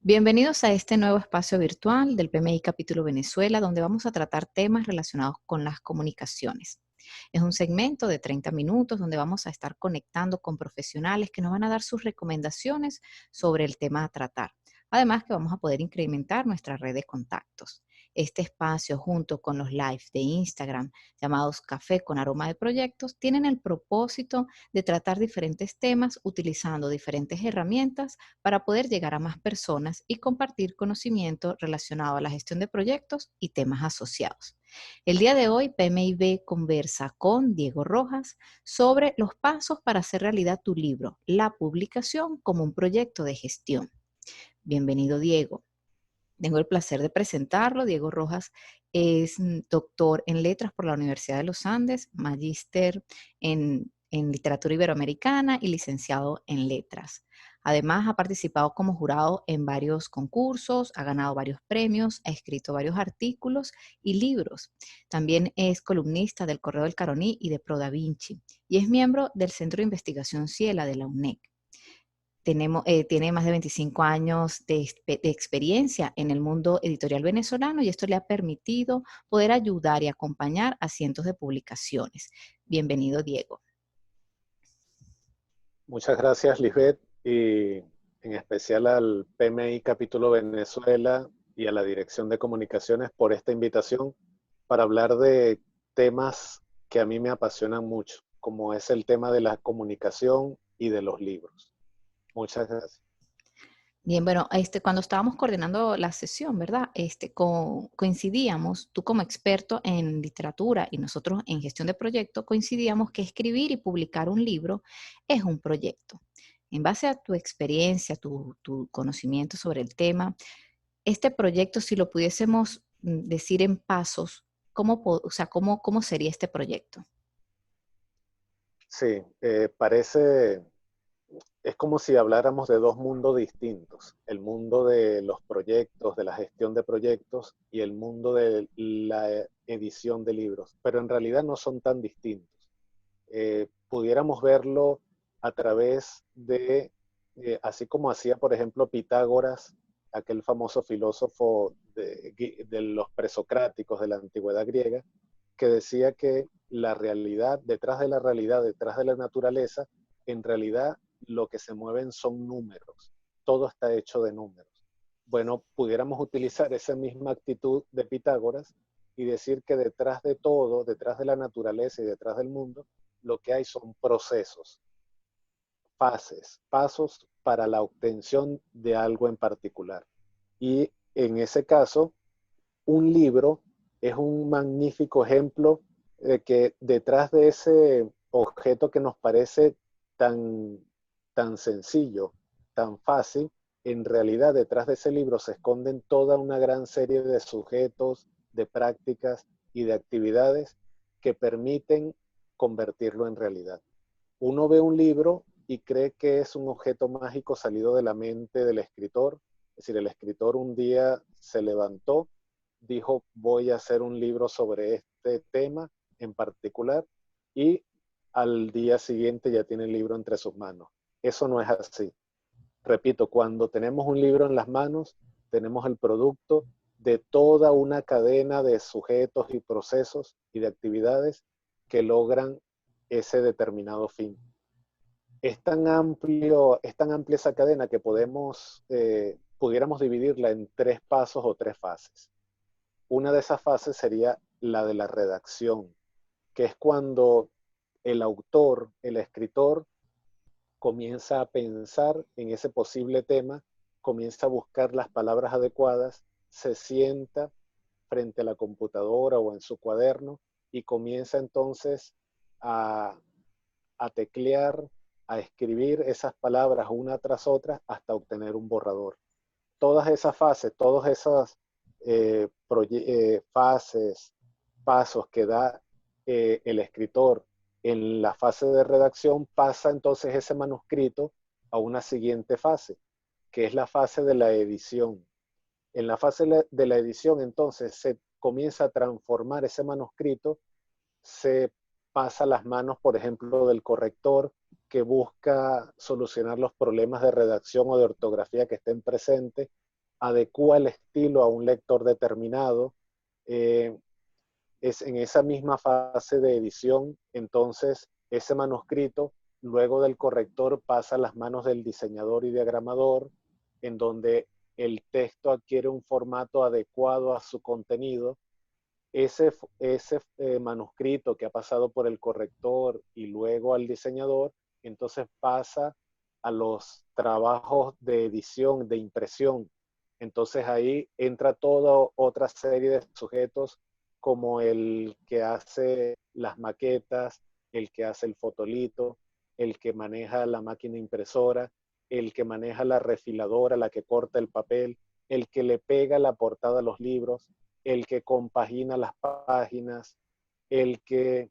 Bienvenidos a este nuevo espacio virtual del PMI Capítulo Venezuela, donde vamos a tratar temas relacionados con las comunicaciones. Es un segmento de 30 minutos donde vamos a estar conectando con profesionales que nos van a dar sus recomendaciones sobre el tema a tratar. Además que vamos a poder incrementar nuestra red de contactos. Este espacio, junto con los live de Instagram llamados Café con Aroma de Proyectos, tienen el propósito de tratar diferentes temas utilizando diferentes herramientas para poder llegar a más personas y compartir conocimiento relacionado a la gestión de proyectos y temas asociados. El día de hoy, PMIB conversa con Diego Rojas sobre los pasos para hacer realidad tu libro, la publicación como un proyecto de gestión. Bienvenido, Diego. Tengo el placer de presentarlo. Diego Rojas es doctor en letras por la Universidad de los Andes, magíster en literatura iberoamericana y licenciado en letras. Además, ha participado como jurado en varios concursos, ha ganado varios premios, ha escrito varios artículos y libros. También es columnista del Correo del Caroní y de Pro Da Vinci y es miembro del Centro de Investigación Ciela de la UNED. Tiene más de 25 años de experiencia en el mundo editorial venezolano y esto le ha permitido poder ayudar y acompañar a cientos de publicaciones. Bienvenido, Diego. Muchas gracias, Lisbeth, y en especial al PMI Capítulo Venezuela y a la Dirección de Comunicaciones por esta invitación para hablar de temas que a mí me apasionan mucho, como es el tema de la comunicación y de los libros. Muchas gracias. Bien, bueno, cuando estábamos coordinando la sesión, ¿verdad? Coincidíamos, tú como experto en literatura y nosotros en gestión de proyectos, coincidíamos que escribir y publicar un libro es un proyecto. En base a tu experiencia, tu conocimiento sobre el tema, este proyecto, si lo pudiésemos decir en pasos, ¿cómo sería este proyecto? Sí, es como si habláramos de dos mundos distintos, el mundo de los proyectos, de la gestión de proyectos y el mundo de la edición de libros, pero en realidad no son tan distintos. Pudiéramos verlo a través así como hacía, por ejemplo, Pitágoras, aquel famoso filósofo de los presocráticos de la antigüedad griega, que decía que la realidad, detrás de la naturaleza, en realidad lo que se mueven son números. Todo está hecho de números. Bueno, pudiéramos utilizar esa misma actitud de Pitágoras y decir que detrás de todo, detrás de la naturaleza y detrás del mundo, lo que hay son procesos, fases, pasos para la obtención de algo en particular. Y en ese caso, un libro es un magnífico ejemplo de que detrás de ese objeto que nos parece tan, tan sencillo, tan fácil, en realidad detrás de ese libro se esconden toda una gran serie de sujetos, de prácticas y de actividades que permiten convertirlo en realidad. Uno ve un libro y cree que es un objeto mágico salido de la mente del escritor. Es decir, el escritor un día se levantó, dijo, voy a hacer un libro sobre este tema en particular, y al día siguiente ya tiene el libro entre sus manos. Eso no es así. Repito, cuando tenemos un libro en las manos, tenemos el producto de toda una cadena de sujetos y procesos y de actividades que logran ese determinado fin. Es tan amplia esa cadena que pudiéramos dividirla en tres pasos o tres fases. Una de esas fases sería la de la redacción, que es cuando el autor, el escritor, comienza a pensar en ese posible tema, comienza a buscar las palabras adecuadas, se sienta frente a la computadora o en su cuaderno y comienza entonces a, a teclear, a escribir esas palabras una tras otra hasta obtener un borrador. Todas esas fases, todas esas fases, pasos que da el escritor en la fase de redacción, pasa entonces ese manuscrito a una siguiente fase, que es la fase de la edición. En la fase de la edición, entonces, se comienza a transformar ese manuscrito, se pasa las manos, por ejemplo, del corrector que busca solucionar los problemas de redacción o de ortografía que estén presentes, adecúa el estilo a un lector determinado. Es en esa misma fase de edición, entonces ese manuscrito, luego del corrector, pasa a las manos del diseñador y diagramador, en donde el texto adquiere un formato adecuado a su contenido. Ese manuscrito que ha pasado por el corrector y luego al diseñador, entonces pasa a los trabajos de edición, de impresión. Entonces ahí entra toda otra serie de sujetos, como el que hace las maquetas, el que hace el fotolito, el que maneja la máquina impresora, el que maneja la refiladora, la que corta el papel, el que le pega la portada a los libros, el que compagina las páginas, el que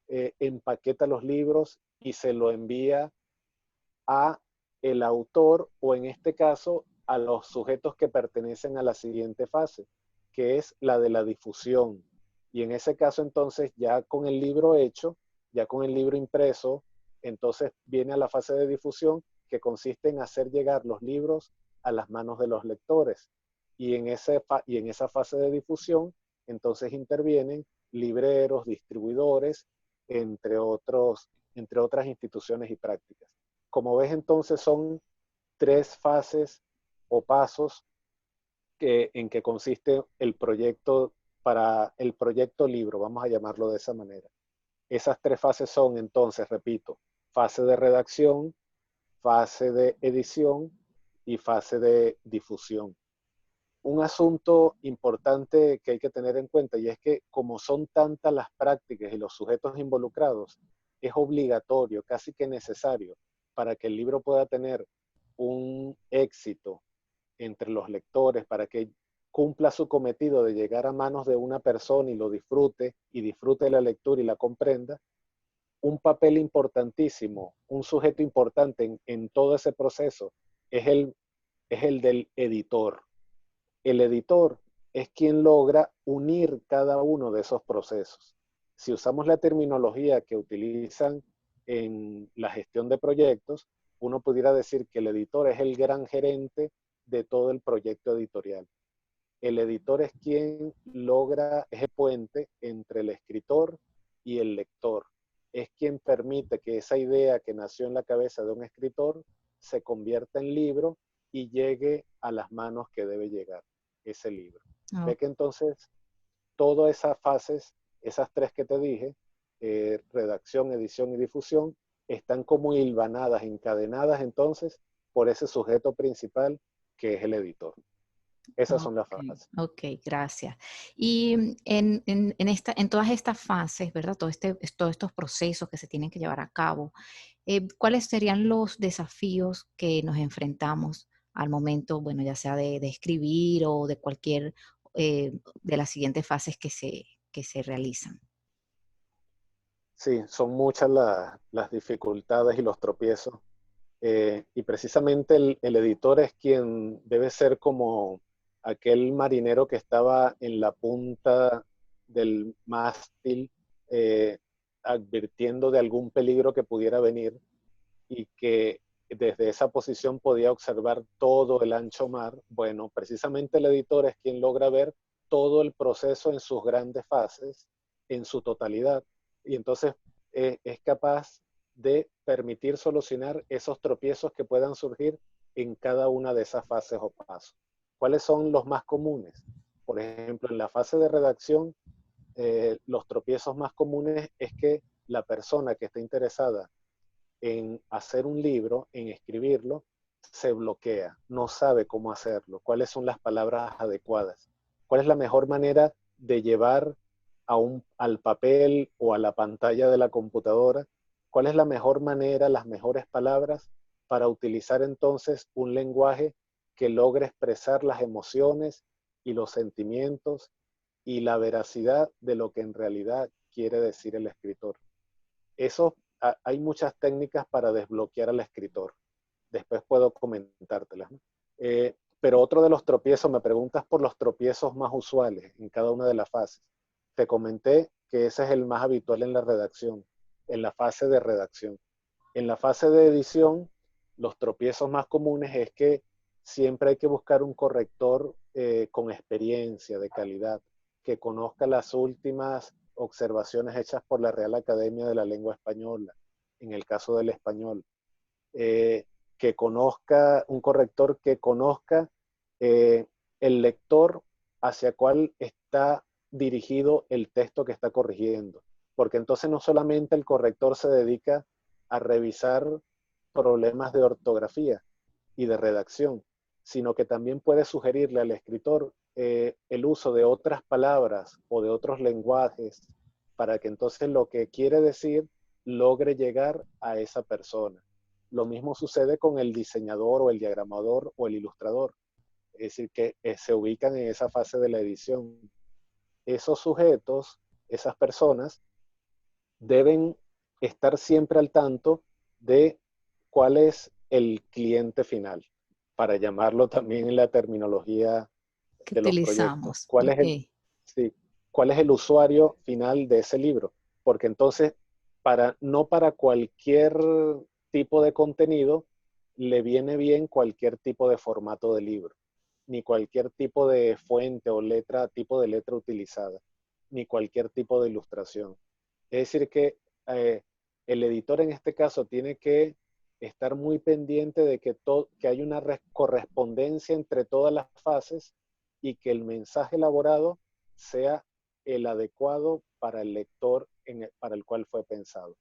empaqueta los libros y se lo envía a el autor, o en este caso a los sujetos que pertenecen a la siguiente fase, que es la de la difusión. Y en ese caso entonces, ya con el libro hecho, ya con el libro impreso, entonces viene a la fase de difusión, que consiste en hacer llegar los libros a las manos de los lectores. Y en esa fase de difusión, entonces intervienen libreros, distribuidores, entre otras instituciones y prácticas. Como ves, entonces son 3 fases o pasos en que consiste el proyecto, para el proyecto libro, vamos a llamarlo de esa manera. Esas 3 fases son, entonces, repito, fase de redacción, fase de edición y fase de difusión. Un asunto importante que hay que tener en cuenta, y es que como son tantas las prácticas y los sujetos involucrados, es obligatorio, casi que necesario, para que el libro pueda tener un éxito entre los lectores, para que cumpla su cometido de llegar a manos de una persona y lo disfrute, y disfrute la lectura y la comprenda. Un papel importantísimo, un sujeto importante en todo ese proceso es el del editor. El editor es quien logra unir cada uno de esos procesos. Si usamos la terminología que utilizan en la gestión de proyectos, uno pudiera decir que el editor es el gran gerente de todo el proyecto editorial. El editor es quien logra, es el puente entre el escritor y el lector. Es quien permite que esa idea que nació en la cabeza de un escritor se convierta en libro y llegue a las manos que debe llegar ese libro. Oh, Ve que entonces todas esas fases, esas 3 que te dije, redacción, edición y difusión, están como hilvanadas, encadenadas entonces por ese sujeto principal que es el editor. Esas son las ok, fases. ok, gracias. Y en todas estas fases, ¿verdad? Todos estos procesos que se tienen que llevar a cabo, ¿cuáles serían los desafíos que nos enfrentamos al momento, bueno, ya sea de escribir o de cualquier de las siguientes fases que se realizan? Sí, son muchas las dificultades y los tropiezos. Y precisamente el editor es quien debe ser como aquel marinero que estaba en la punta del mástil, advirtiendo de algún peligro que pudiera venir, y que desde esa posición podía observar todo el ancho mar. Bueno, precisamente el editor es quien logra ver todo el proceso en sus grandes fases, en su totalidad, y entonces es capaz de permitir solucionar esos tropiezos que puedan surgir en cada una de esas fases o pasos. ¿Cuáles son los más comunes? Por ejemplo, en la fase de redacción, los tropiezos más comunes es que la persona que está interesada en hacer un libro, en escribirlo, se bloquea, no sabe cómo hacerlo, cuáles son las palabras adecuadas, cuál es la mejor manera de llevar al papel o a la pantalla de la computadora, cuál es la mejor manera, las mejores palabras para utilizar entonces un lenguaje que logre expresar las emociones y los sentimientos y la veracidad de lo que en realidad quiere decir el escritor. Eso, hay muchas técnicas para desbloquear al escritor. Después puedo comentártelas, ¿no? Pero otro de los tropiezos, me preguntas por los tropiezos más usuales en cada una de las fases. Te comenté que ese es el más habitual en la redacción, en la fase de redacción. En la fase de edición, los tropiezos más comunes es que siempre hay que buscar un corrector con experiencia, de calidad, que conozca las últimas observaciones hechas por la Real Academia de la Lengua Española, en el caso del español. Que conozca, un corrector que conozca el lector hacia cuál está dirigido el texto que está corrigiendo. Porque entonces no solamente el corrector se dedica a revisar problemas de ortografía y de redacción, sino que también puede sugerirle al escritor el uso de otras palabras o de otros lenguajes para que entonces lo que quiere decir logre llegar a esa persona. Lo mismo sucede con el diseñador o el diagramador o el ilustrador, es decir, que se ubican en esa fase de la edición. Esos sujetos, esas personas, deben estar siempre al tanto de cuál es el cliente final, para llamarlo también en la terminología que de los proyectos. utilizamos. Ok. Sí, cuál es el usuario final de ese libro? Porque entonces, no para cualquier tipo de contenido le viene bien cualquier tipo de formato de libro, ni cualquier tipo de fuente o tipo de letra utilizada, ni cualquier tipo de ilustración. Es decir, que eh, el editor en este caso tiene que estar muy pendiente de que hay una correspondencia entre todas las fases y que el mensaje elaborado sea el adecuado para el lector para el cual fue pensado.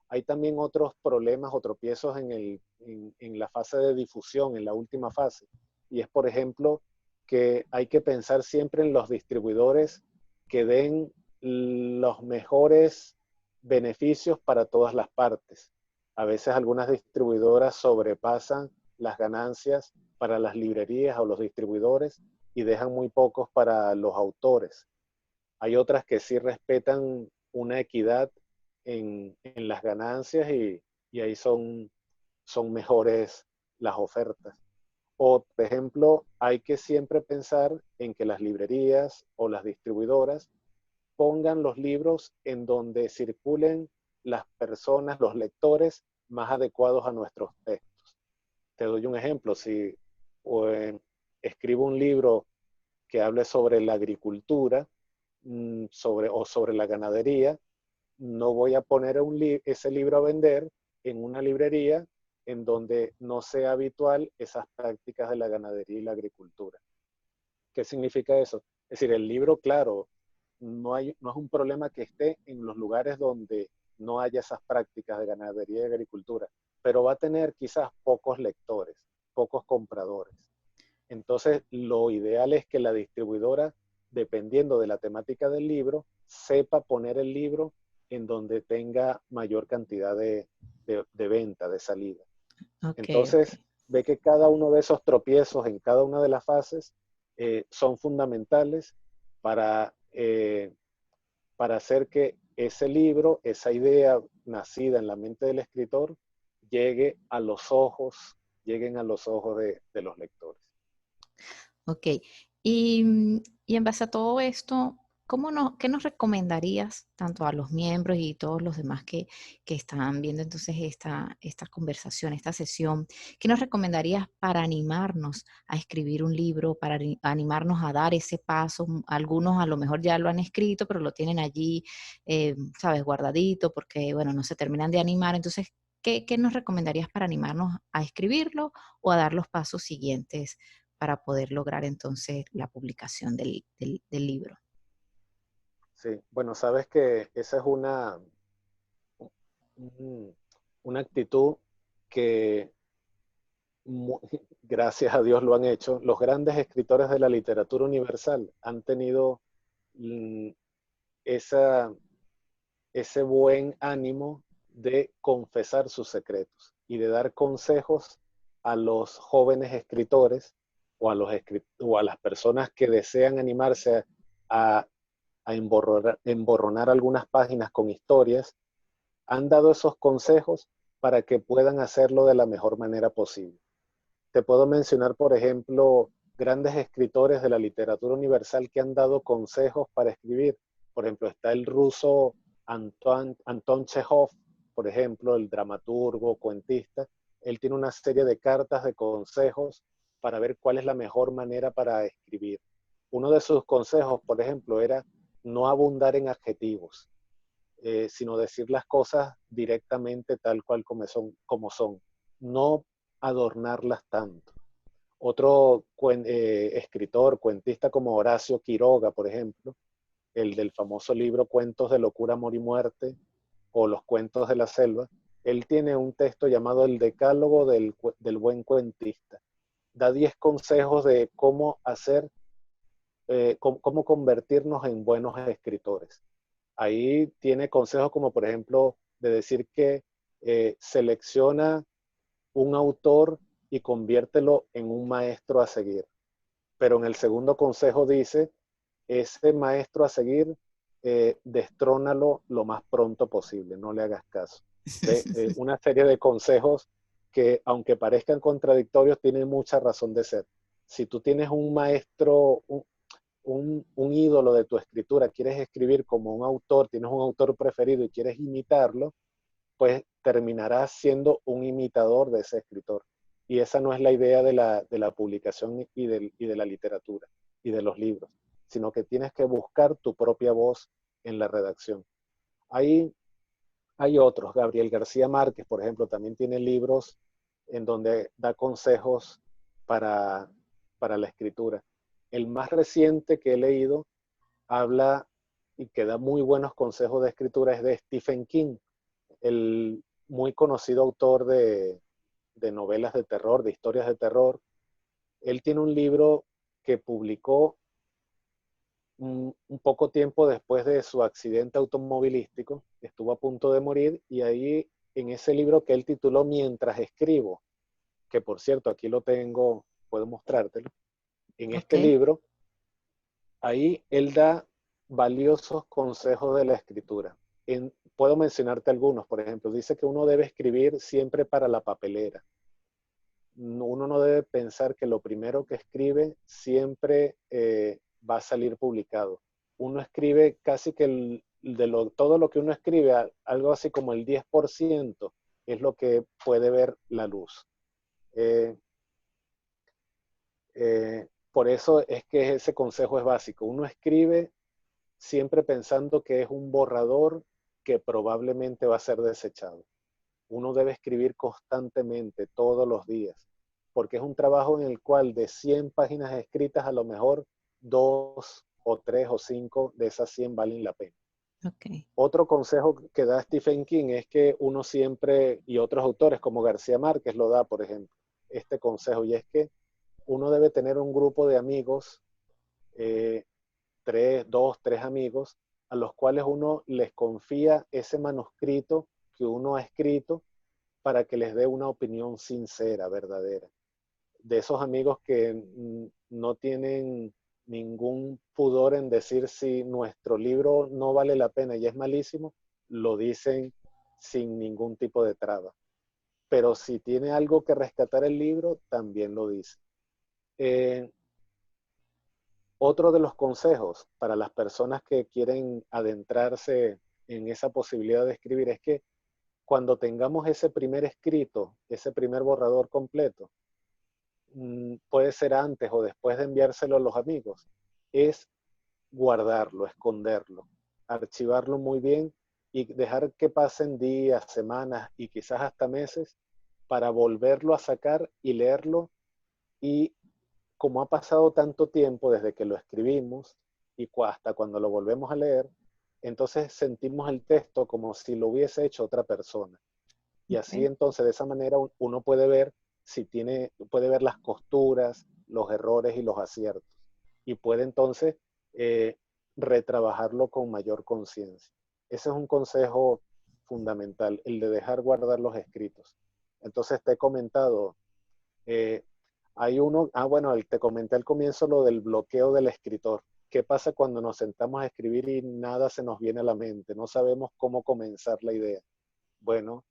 Hay también otros problemas o tropiezos en la fase de difusión, en la última fase. Y es, por ejemplo, que hay que pensar siempre en los distribuidores que den los mejores beneficios para todas las partes. A veces algunas distribuidoras sobrepasan las ganancias para las librerías o los distribuidores y dejan muy pocos para los autores. Hay otras que sí respetan una equidad en las ganancias y ahí son mejores las ofertas. O, por ejemplo, hay que siempre pensar en que las librerías o las distribuidoras pongan los libros en donde circulen las personas, los lectores más adecuados a nuestros textos. Te doy un ejemplo. Si escribo un libro que hable sobre la agricultura o sobre la ganadería, no voy a poner ese libro a vender en una librería en donde no sea habitual esas prácticas de la ganadería y la agricultura. ¿Qué significa eso? Es decir, el libro, claro, no es un problema que esté en los lugares donde no haya esas prácticas de ganadería y agricultura, pero va a tener quizás pocos lectores, pocos compradores. Entonces, lo ideal es que la distribuidora, dependiendo de la temática del libro, sepa poner el libro en donde tenga mayor cantidad de venta, de salida. Ok, ok. Entonces, ve que cada uno de esos tropiezos en cada una de las fases son fundamentales para, para hacer que ese libro, esa idea nacida en la mente del escritor, llegue a los ojos, lleguen a los ojos de los lectores. Ok. Y en base a todo esto, ¿qué nos recomendarías tanto a los miembros y todos los demás que están viendo entonces esta conversación, esta sesión? ¿Qué nos recomendarías para animarnos a escribir un libro, para animarnos a dar ese paso? Algunos a lo mejor ya lo han escrito, pero lo tienen allí, sabes, guardadito, porque, bueno, no se terminan de animar. Entonces, ¿qué nos recomendarías para animarnos a escribirlo o a dar los pasos siguientes para poder lograr entonces la publicación del libro? Sí, bueno, sabes que esa es una actitud que gracias a Dios lo han hecho. Los grandes escritores de la literatura universal han tenido mm, esa, ese buen ánimo de confesar sus secretos y de dar consejos a los jóvenes escritores o a las personas que desean animarse a, a emborronar algunas páginas con historias. Han dado esos consejos para que puedan hacerlo de la mejor manera posible. Te puedo mencionar, por ejemplo, grandes escritores de la literatura universal que han dado consejos para escribir. Por ejemplo, está el ruso Anton Chekhov, por ejemplo, el dramaturgo, cuentista. Él tiene una serie de cartas de consejos para ver cuál es la mejor manera para escribir. Uno de sus consejos, por ejemplo, era no abundar en adjetivos, sino decir las cosas directamente tal cual como son, no adornarlas tanto. Otro escritor, cuentista como Horacio Quiroga, por ejemplo, el del famoso libro Cuentos de locura, amor y muerte, o Los cuentos de la selva, él tiene un texto llamado El Decálogo del buen cuentista. Da 10 consejos de cómo hacer, cómo convertirnos en buenos escritores. Ahí tiene consejos como, por ejemplo, de decir que selecciona un autor y conviértelo en un maestro a seguir. Pero en el segundo consejo dice, ese maestro a seguir, destrónalo lo más pronto posible, no le hagas caso. Una serie de consejos que, aunque parezcan contradictorios, tienen mucha razón de ser. Si tú tienes un maestro, un ídolo de tu escritura, quieres escribir como un autor, tienes un autor preferido y quieres imitarlo, pues terminarás siendo un imitador de ese escritor. Y esa no es la idea de la publicación y de la literatura y de los libros, sino que tienes que buscar tu propia voz en la redacción. Hay otros, Gabriel García Márquez, por ejemplo, también tiene libros en donde da consejos para, para la escritura. El más reciente que he leído habla y que da muy buenos consejos de escritura es de Stephen King, el muy conocido autor de novelas de terror, de historias de terror. Él tiene un libro que publicó un poco tiempo después de su accidente automovilístico, estuvo a punto de morir, y ahí en ese libro que él tituló Mientras escribo, que por cierto aquí lo tengo, puedo mostrártelo, en este Ok. libro, ahí él da valiosos consejos de la escritura. Puedo mencionarte algunos, por ejemplo, dice que uno debe escribir siempre para la papelera. Uno no debe pensar que lo primero que escribe siempre va a salir publicado. Uno escribe casi que todo lo que uno escribe, algo así como el 10% es lo que puede ver la luz. Eh, por eso es que ese consejo es básico. Uno escribe siempre pensando que es un borrador que probablemente va a ser desechado. Uno debe escribir constantemente, todos los días, porque es un trabajo en el cual de 100 páginas escritas, a lo mejor 2 o 3 o 5 de esas 100 valen la pena. Ok. Otro consejo que da Stephen King es que uno siempre, y otros autores como García Márquez lo da, por ejemplo, este consejo, y es que uno debe tener un grupo de amigos, eh, dos, tres amigos, a los cuales uno les confía ese manuscrito que uno ha escrito para que les dé una opinión sincera, verdadera. De esos amigos que no tienen ningún pudor en decir si nuestro libro no vale la pena y es malísimo, lo dicen sin ningún tipo de traba. Pero si tiene algo que rescatar el libro, también lo dice. Eh, Otro de los consejos para las personas que quieren adentrarse en esa posibilidad de escribir es que cuando tengamos ese primer escrito, ese primer borrador completo, puede ser antes o después de enviárselo a los amigos, es guardarlo, esconderlo, archivarlo muy bien y dejar que pasen días, semanas y quizás hasta meses para volverlo a sacar y leerlo. Y como ha pasado tanto tiempo desde que lo escribimos y hasta cuando lo volvemos a leer, entonces sentimos el texto como si lo hubiese hecho otra persona. Y así Ok. entonces de esa manera uno puede ver si puede ver las costuras, los errores y los aciertos. Y puede entonces eh, retrabajarlo con mayor conciencia. Ese es un consejo fundamental, el de dejar guardar los escritos. Entonces te he comentado, eh, hay uno, bueno, te comenté al comienzo lo del bloqueo del escritor. ¿Qué pasa cuando nos sentamos a escribir y nada se nos viene a la mente? No sabemos cómo comenzar la idea. Bueno,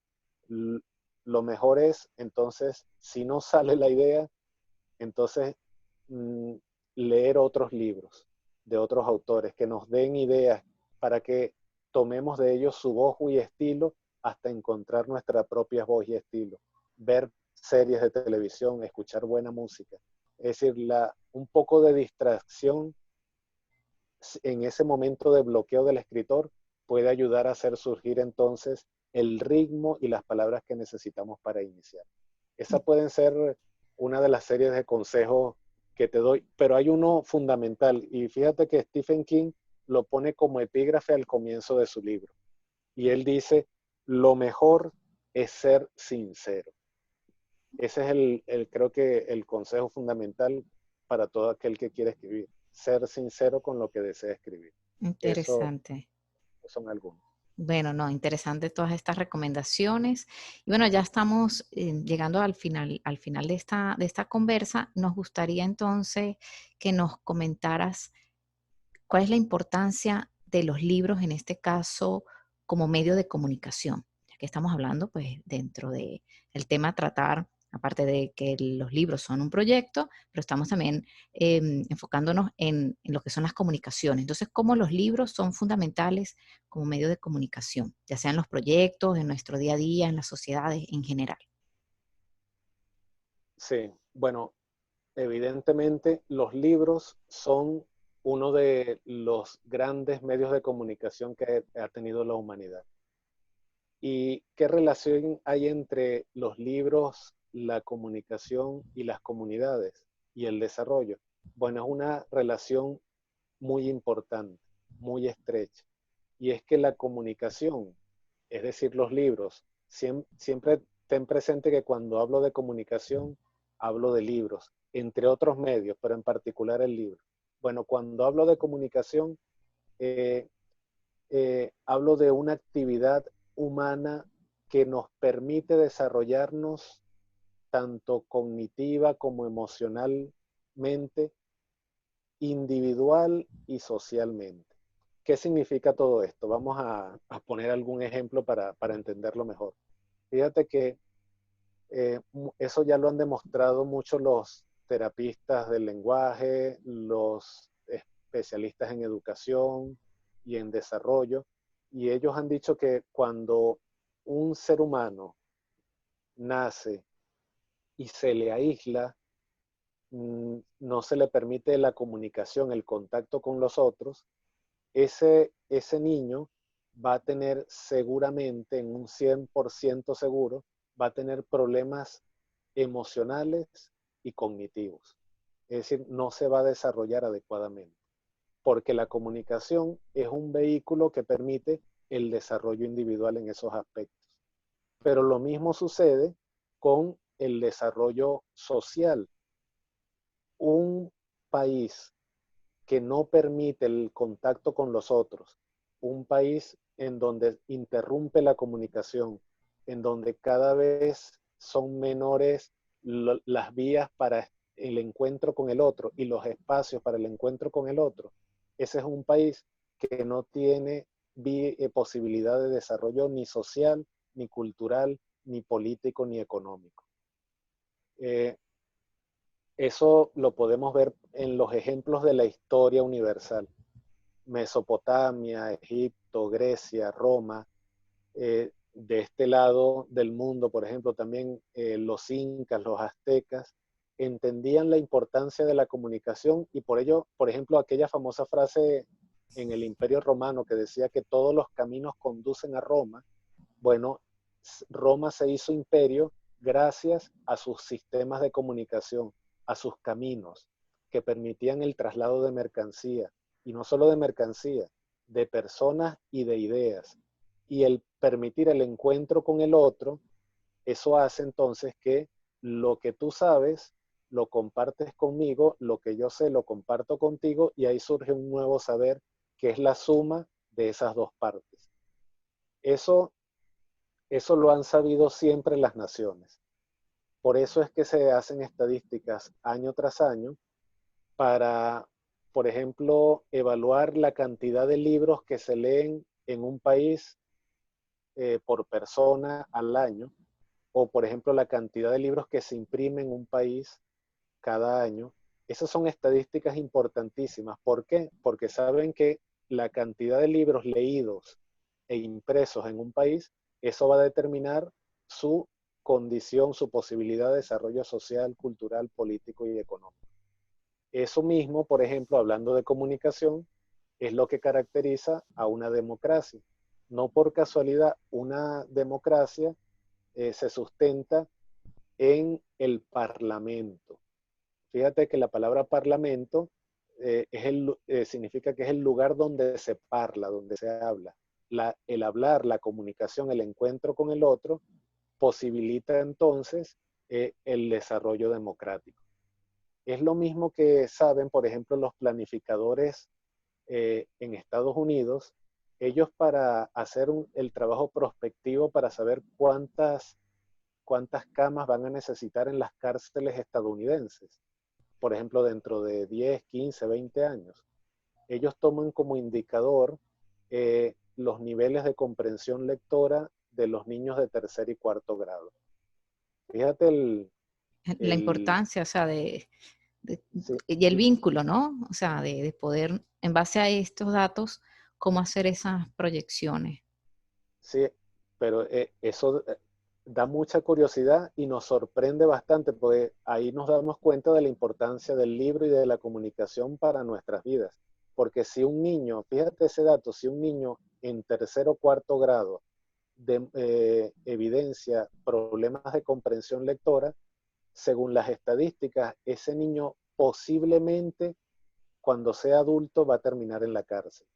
lo mejor es, entonces, si no sale la idea, entonces mm, leer otros libros de otros autores que nos den ideas para que tomemos de ellos su voz y estilo hasta encontrar nuestra propia voz y estilo. Ver series de televisión, escuchar buena música. Es decir, un poco de distracción en ese momento de bloqueo del escritor puede ayudar a hacer surgir entonces el ritmo y las palabras que necesitamos para iniciar. Esas pueden ser una de las series de consejos que te doy, pero hay uno fundamental y fíjate que Stephen King lo pone como epígrafe al comienzo de su libro y él dice, lo mejor es ser sincero. Ese es creo que el consejo fundamental para todo aquel que quiere escribir, ser sincero con lo que desea escribir. Eso Interesante. son algunos. Bueno, no, interesante todas estas recomendaciones. Y bueno, ya estamos llegando al final de esta conversa. Nos gustaría entonces que nos comentaras cuál es la importancia de los libros, en este caso, como medio de comunicación. Ya que estamos hablando, pues, dentro del tema tratar, aparte de que los libros son un proyecto, pero estamos también enfocándonos en lo que son las comunicaciones. Entonces, cómo los libros son fundamentales como medio de comunicación, ya sea en los proyectos, en nuestro día a día, en las sociedades en general. Sí, bueno, evidentemente los libros son uno de los grandes medios de comunicación que ha tenido la humanidad. ¿Y qué relación hay entre los libros, la comunicación y las comunidades y el desarrollo? Bueno, es una relación muy importante, muy estrecha. Y es que la comunicación, es decir, los libros, siempre ten presente que cuando hablo de comunicación, hablo de libros, entre otros medios, pero en particular el libro. Bueno, cuando hablo de comunicación, eh, hablo de una actividad humana que nos permite desarrollarnos tanto cognitiva como emocionalmente, individual y socialmente. ¿Qué significa todo esto? Vamos a poner algún ejemplo para entenderlo mejor. Fíjate que eso ya lo han demostrado mucho los terapistas del lenguaje, los especialistas en educación y en desarrollo, y ellos han dicho que cuando un ser humano nace y se le aísla, no se le permite la comunicación, el contacto con los otros, ese niño va a tener seguramente, en un 100% seguro, va a tener problemas emocionales y cognitivos. Es decir, no se va a desarrollar adecuadamente, porque la comunicación es un vehículo que permite el desarrollo individual en esos aspectos. Pero lo mismo sucede con el desarrollo social. Un país que no permite el contacto con los otros, un país en donde interrumpe la comunicación, en donde cada vez son menores las vías para el encuentro con el otro y los espacios para el encuentro con el otro, ese es un país que no tiene posibilidad de desarrollo ni social, ni cultural, ni político, ni económico. Eh, Eso lo podemos ver en los ejemplos de la historia universal. Mesopotamia, Egipto, Grecia, Roma. De este lado del mundo, por ejemplo, también los incas, los aztecas, entendían la importancia de la comunicación y por ello, por ejemplo, aquella famosa frase en el Imperio Romano que decía que todos los caminos conducen a Roma. Bueno, Roma se hizo imperio gracias a sus sistemas de comunicación, a sus caminos que permitían el traslado de mercancía, y no solo de mercancía, de personas y de ideas. Y el permitir el encuentro con el otro, eso hace entonces que lo que tú sabes lo compartes conmigo, lo que yo sé lo comparto contigo, y ahí surge un nuevo saber que es la suma de esas dos partes. Eso Eso lo han sabido siempre las naciones. Por eso es que se hacen estadísticas año tras año para, por ejemplo, evaluar la cantidad de libros que se leen en un país por persona al año, o por ejemplo la cantidad de libros que se imprimen en un país cada año. Esas son estadísticas importantísimas. ¿Por qué? Porque saben que la cantidad de libros leídos e impresos en un país, eso va a determinar su condición, su posibilidad de desarrollo social, cultural, político y económico. Eso mismo, por ejemplo, hablando de comunicación, es lo que caracteriza a una democracia. No por casualidad, una democracia se sustenta en el parlamento. Fíjate que la palabra parlamento significa que es el lugar donde se parla, donde se habla. El hablar, la comunicación, el encuentro con el otro, posibilita entonces el desarrollo democrático. Es lo mismo que saben, por ejemplo, los planificadores en Estados Unidos. Ellos, para hacer el trabajo prospectivo para saber cuántas camas van a necesitar en las cárceles estadounidenses, por ejemplo, dentro de 10, 15, 20 años, ellos toman como indicador los niveles de comprensión lectora de los niños de tercer y cuarto grado. Fíjate La el importancia, o sea, sí, y el vínculo, ¿no? O sea, de poder, en base a estos datos, cómo hacer esas proyecciones. sí, pero eso da mucha curiosidad y nos sorprende bastante, porque ahí nos damos cuenta de la importancia del libro y de la comunicación para nuestras vidas. Porque si un niño, fíjate ese dato, si un niño en tercer o cuarto grado evidencia problemas de comprensión lectora, según las estadísticas, ese niño posiblemente cuando sea adulto va a terminar en la cárcel.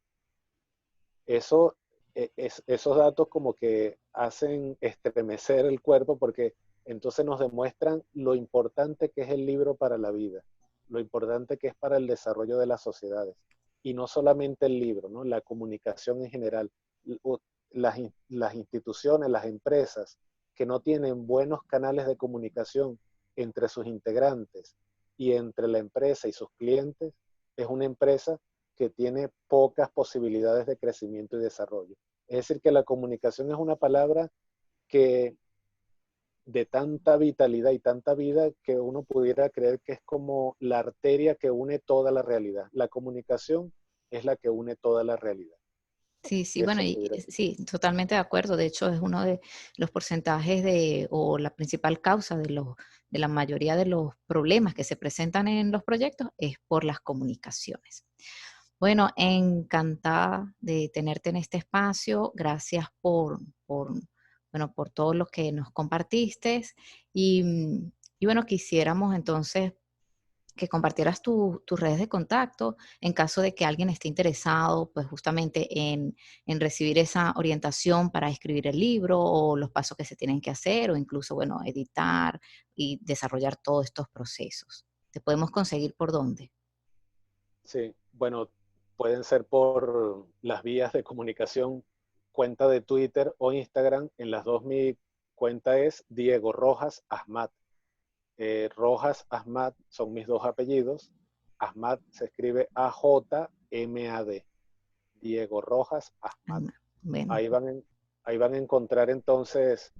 Eso, esos datos como que hacen estremecer el cuerpo, porque entonces nos demuestran lo importante que es el libro para la vida, lo importante que es para el desarrollo de las sociedades. Y no solamente el libro, ¿no? La comunicación en general. Las instituciones, las empresas que no tienen buenos canales de comunicación entre sus integrantes y entre la empresa y sus clientes, es una empresa que tiene pocas posibilidades de crecimiento y desarrollo. Es decir, que la comunicación es una palabra que de tanta vitalidad y tanta vida que uno pudiera creer que es como la arteria que une toda la realidad. La comunicación es la que une toda la realidad. Sí, sí, bueno, Eso y pudiera. sí, totalmente de acuerdo. De hecho, es uno de los porcentajes o la principal causa de la mayoría de los problemas que se presentan en los proyectos es por las comunicaciones. Bueno, encantada de tenerte en este espacio. Gracias bueno, por todo lo que nos compartiste. Y bueno, quisiéramos entonces que compartieras tus redes de contacto en caso de que alguien esté interesado, pues justamente en recibir esa orientación para escribir el libro o los pasos que se tienen que hacer o incluso, bueno, editar y desarrollar todos estos procesos. ¿Te podemos conseguir por dónde? Sí, bueno, pueden ser por las vías de comunicación, cuenta de Twitter o Instagram. En las dos mi cuenta es Diego Rojas Ahmad. Rojas Ahmad son mis dos apellidos. Ahmad se escribe Ajmad. Diego Rojas Ahmad. Bueno, Ahí van, ahí van a encontrar entonces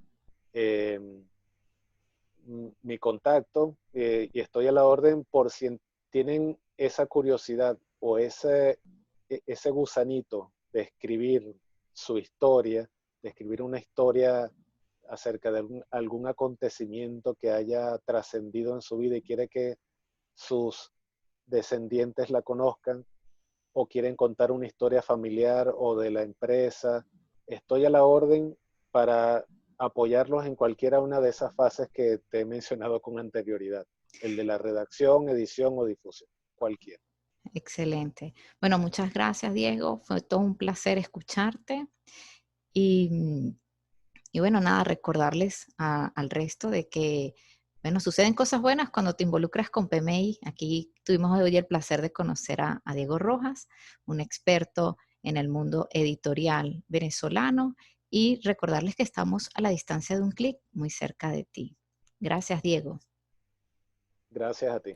eh, mi contacto y estoy a la orden por si tienen esa curiosidad o ese gusanito de escribir su historia, de escribir una historia acerca de algún acontecimiento que haya trascendido en su vida y quiere que sus descendientes la conozcan, o quieren contar una historia familiar o de la empresa. Estoy a la orden para apoyarlos en cualquiera una de esas fases que te he mencionado con anterioridad, el de la redacción, edición o difusión, cualquiera. excelente. Bueno, muchas gracias, Diego. Fue todo un placer escucharte. Y, y bueno, nada, recordarles al resto de que, bueno, suceden cosas buenas cuando te involucras con PMI. Aquí tuvimos hoy el placer de conocer a Diego Rojas, un experto en el mundo editorial venezolano, y recordarles que estamos a la distancia de un clic muy cerca de ti. Gracias, Diego. Gracias a ti.